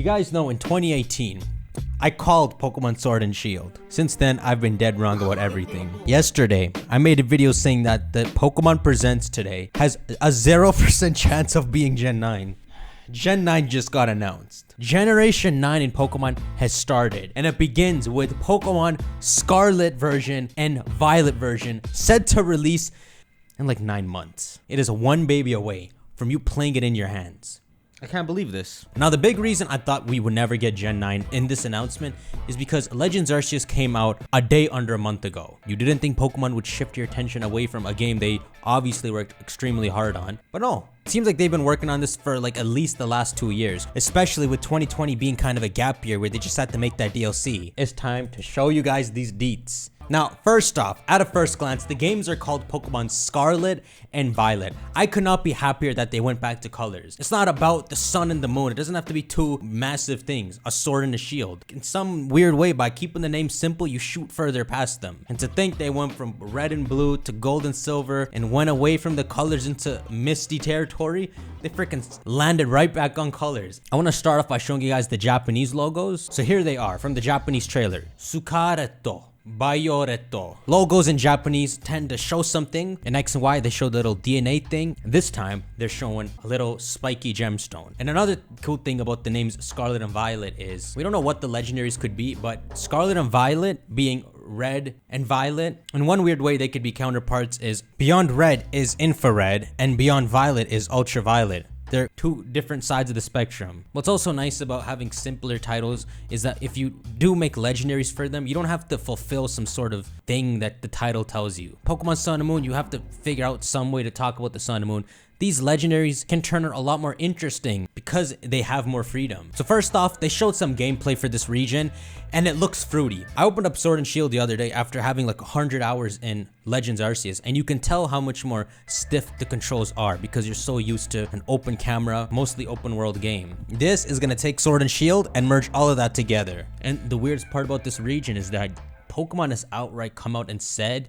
You guys know in 2018, I called Pokemon Sword and Shield. Since then, I've been dead wrong about everything. Yesterday, I made a video saying that the Pokemon Presents today has a 0% chance of being Gen 9. Gen 9 just got announced. Generation 9 in Pokemon has started, and it begins with Pokemon Scarlet version and Violet version set to release in like 9 months. It is one baby away from you playing it in your hands. I can't believe this. Now, the big reason I thought we would never get Gen 9 in this announcement is because Legends Arceus came out a day under a month ago. You didn't think Pokemon would shift your attention away from a game they obviously worked extremely hard on, but no. It seems like they've been working on this for like at least the last 2 years, especially with 2020 being kind of a gap year where they just had to make that DLC. It's time to show you guys these deets. Now, first off, at a first glance, the games are called Pokemon Scarlet and Violet. I could not be happier that they went back to colors. It's not about the sun and the moon. It doesn't have to be two massive things, a sword and a shield. In some weird way, by keeping the name simple, you shoot further past them. And to think they went from red and blue to gold and silver and went away from the colors into misty territory, they freaking landed right back on colors. I want to start off by showing you guys the Japanese logos. So here they are from the Japanese trailer. Sukareto. Bayoreto. Logos in Japanese tend to show something. In X and Y, they show the little DNA thing. This time, they're showing a little spiky gemstone. And another cool thing about the names Scarlet and Violet is, we don't know what the legendaries could be, but Scarlet and Violet being red and violet, in one weird way they could be counterparts, is beyond red is infrared and beyond violet is ultraviolet. They're two different sides of the spectrum. What's also nice about having simpler titles is that if you do make legendaries for them, you don't have to fulfill some sort of thing that the title tells you. Pokemon Sun and Moon, you have to figure out some way to talk about the Sun and Moon. These legendaries can turn it a lot more interesting because they have more freedom. So first off, they showed some gameplay for this region and it looks fruity. I opened up Sword and Shield the other day after having like 100 hours in Legends Arceus, and you can tell how much more stiff the controls are because you're so used to an open camera, mostly open world game. This is gonna take Sword and Shield and merge all of that together. And the weirdest part about this region is that Pokemon has outright come out and said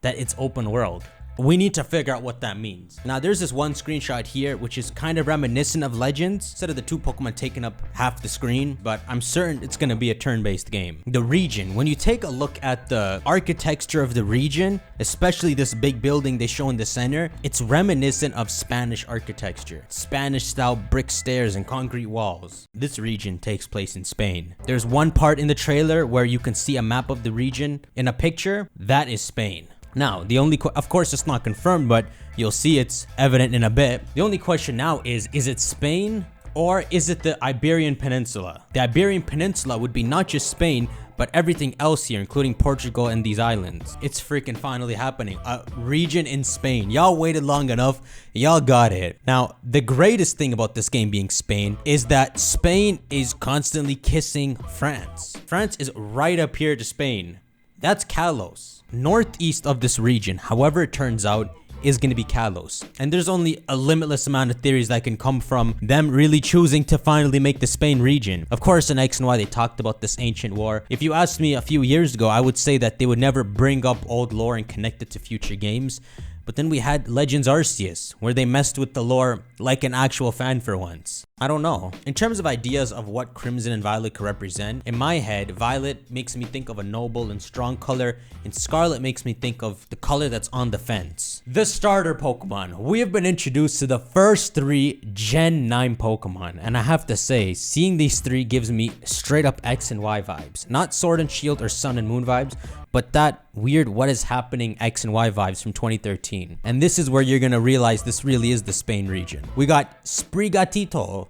that it's open world. We need to figure out what that means. Now, there's this one screenshot here, which is kind of reminiscent of Legends, instead of the two Pokemon taking up half the screen, but I'm certain it's gonna be a turn-based game. The region, when you take a look at the architecture of the region, especially this big building they show in the center, it's reminiscent of Spanish architecture. Spanish-style brick stairs and concrete walls. This region takes place in Spain. There's one part in the trailer where you can see a map of the region in a picture. That is Spain. Now, the only, of course it's not confirmed, but you'll see it's evident in a bit. The only question now is it Spain or is it the Iberian Peninsula? The Iberian Peninsula would be not just Spain, but everything else here, including Portugal and these islands. It's freaking finally happening. A region in Spain. Y'all waited long enough. Y'all got it. Now, the greatest thing about this game being Spain is that Spain is constantly kissing France. France is right up here to Spain. That's Kalos. Northeast of this region, however it turns out, is going to be Kalos. And there's only a limitless amount of theories that can come from them really choosing to finally make the Spain region. Of course, in X and Y, they talked about this ancient war. If you asked me a few years ago, I would say that they would never bring up old lore and connect it to future games. But then we had Legends Arceus, where they messed with the lore like an actual fan for once. I don't know. In terms of ideas of what Crimson and Violet could represent, in my head, Violet makes me think of a noble and strong color, and Scarlet makes me think of the color that's on the fence. The starter Pokemon. We have been introduced to the first 3 Gen 9 Pokemon, and I have to say, seeing these 3 gives me straight up X and Y vibes. Not Sword and Shield or Sun and Moon vibes, but that weird what is happening X and Y vibes from 2013. And this is where you're gonna realize this really is the Spain region. We got Sprigatito.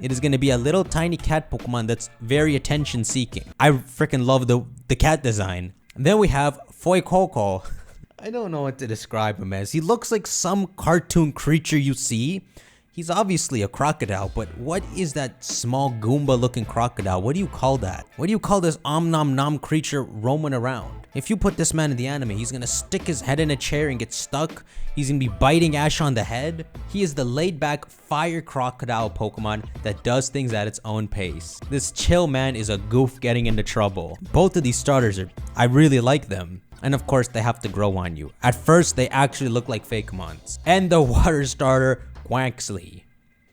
It is gonna be a little tiny cat Pokemon that's very attention seeking. I freaking love the cat design. And then we have Fuecoco. I don't know what to describe him as. He looks like some cartoon creature you see. He's obviously a crocodile, but what is that small Goomba looking crocodile? What do you call that? What do you call this nom nom creature roaming around? If you put this man in the anime, he's gonna stick his head in a chair and get stuck. He's gonna be biting Ash on the head. He is the laid back fire crocodile Pokemon that does things at its own pace. This chill man is a goof getting into trouble. Both of these starters I really like them. And of course, they have to grow on you. At first, they actually look like Fakemons. And the water starter, Quaxley.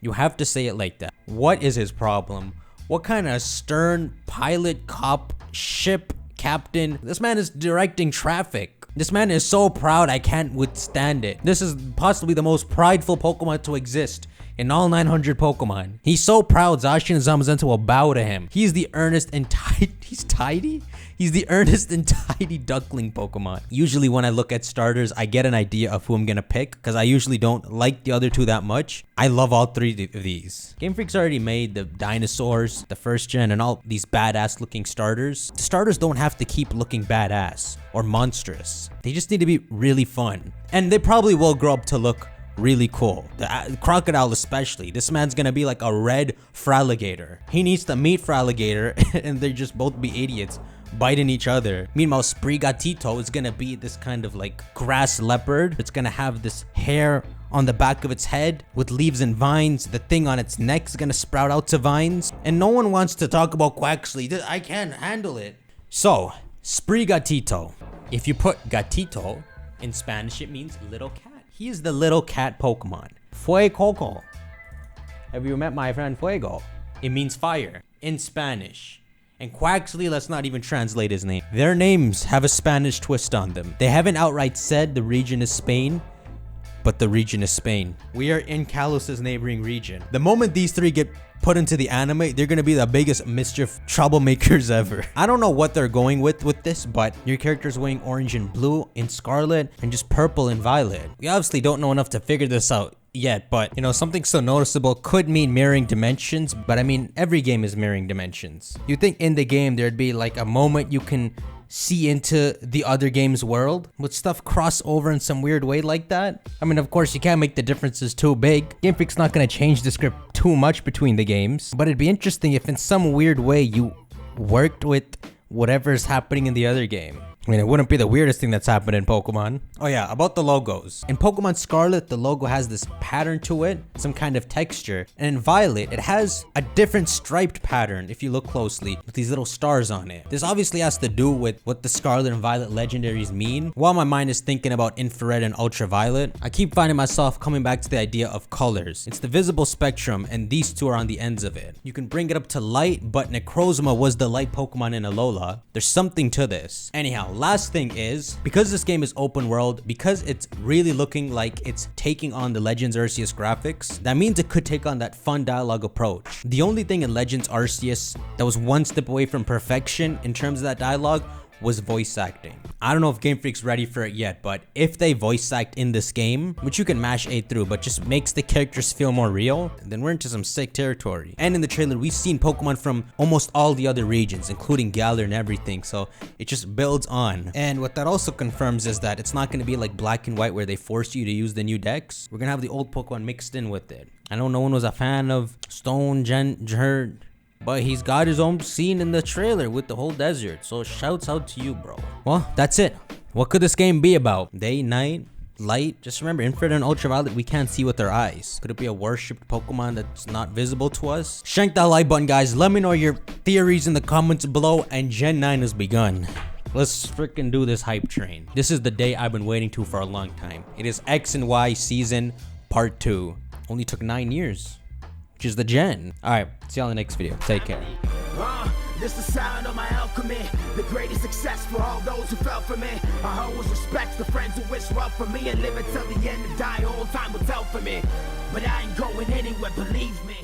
You have to say it like that. What is his problem? What kind of stern pilot, cop, ship captain? This man is directing traffic. This man is so proud I can't withstand it. This is possibly the most prideful Pokemon to exist in all 900 Pokemon. He's so proud Zacian and Zamazenta will bow to him. He's the earnest and tidy? He's the earnest and tidy duckling Pokemon. Usually when I look at starters, I get an idea of who I'm gonna pick because I usually don't like the other two that much. I love all three of these. Game Freak's already made the dinosaurs, the first gen, and all these badass looking starters. The starters don't have to keep looking badass or monstrous. They just need to be really fun. And they probably will grow up to look really cool. The crocodile especially. This man's gonna be like a red Fraligator. He needs to meet Fraligator and they just both be idiots biting each other. Meanwhile, Sprigatito is gonna be this kind of like grass leopard. It's gonna have this hair on the back of its head with leaves and vines. The thing on its neck is gonna sprout out to vines. And no one wants to talk about Quaxley. I can't handle it. So, Sprigatito. If you put gatito in Spanish, it means little cat. He is the little cat Pokemon. Fuecoco. Have you met my friend Fuego? It means fire in Spanish. And Quaxley, let's not even translate his name. Their names have a Spanish twist on them. They haven't outright said the region is Spain, but the region is Spain. We are in Kalos' neighboring region. The moment these three get put into the anime, they're gonna be the biggest mischief troublemakers ever. I don't know what they're going with this, but your character's wearing orange and blue in Scarlet and just purple and Violet. We obviously don't know enough to figure this out yet, but you know, something so noticeable could mean mirroring dimensions, but I mean, every game is mirroring dimensions. You think in the game there'd be like a moment you can see into the other game's world? Would stuff cross over in some weird way like that? I mean, of course, you can't make the differences too big. Game Freak's not gonna change the script too much between the games, but it'd be interesting if in some weird way you worked with whatever's happening in the other game. I mean, it wouldn't be the weirdest thing that's happened in Pokemon. Oh yeah, about the logos. In Pokemon Scarlet, the logo has this pattern to it, some kind of texture. And in Violet, it has a different striped pattern if you look closely, with these little stars on it. This obviously has to do with what the Scarlet and Violet legendaries mean. While my mind is thinking about infrared and ultraviolet, I keep finding myself coming back to the idea of colors. It's the visible spectrum, and these two are on the ends of it. You can bring it up to light, but Necrozma was the light Pokemon in Alola. There's something to this. Anyhow, last thing is, because this game is open world, because it's really looking like it's taking on the Legends Arceus graphics, that means it could take on that fun dialogue approach. The only thing in Legends Arceus that was one step away from perfection in terms of that dialogue was voice acting. I don't know if Game Freak's ready for it yet, but if they voice act in this game, which you can mash A through, but just makes the characters feel more real, then we're into some sick territory. And in the trailer, we've seen Pokemon from almost all the other regions, including Galar and everything, so it just builds on. And what that also confirms is that it's not going to be like Black and White where they force you to use the new decks. We're going to have the old Pokemon mixed in with it. I know no one was a fan of Stone Gen, but he's got his own scene in the trailer with the whole desert, so shouts out to you, bro. Well, that's it. What could this game be about? Day, night, light? Just remember, infrared and ultraviolet we can't see with our eyes. Could it be a worshipped Pokemon that's not visible to us? Shank that like button, guys. Let me know your theories in the comments below, and Gen 9 has begun. Let's freaking do this hype train. This is the day I've been waiting to for a long time. It is X and Y Season Part 2. Only took 9 years. Which is the gen. Alright, see y'all in the next video. Take care. This the sound of my alchemy, the greatest success for all those who fell for me. I always respect the friends who wish well for me and live until the end and die. All time will tell for me, but I ain't going anywhere, believe me.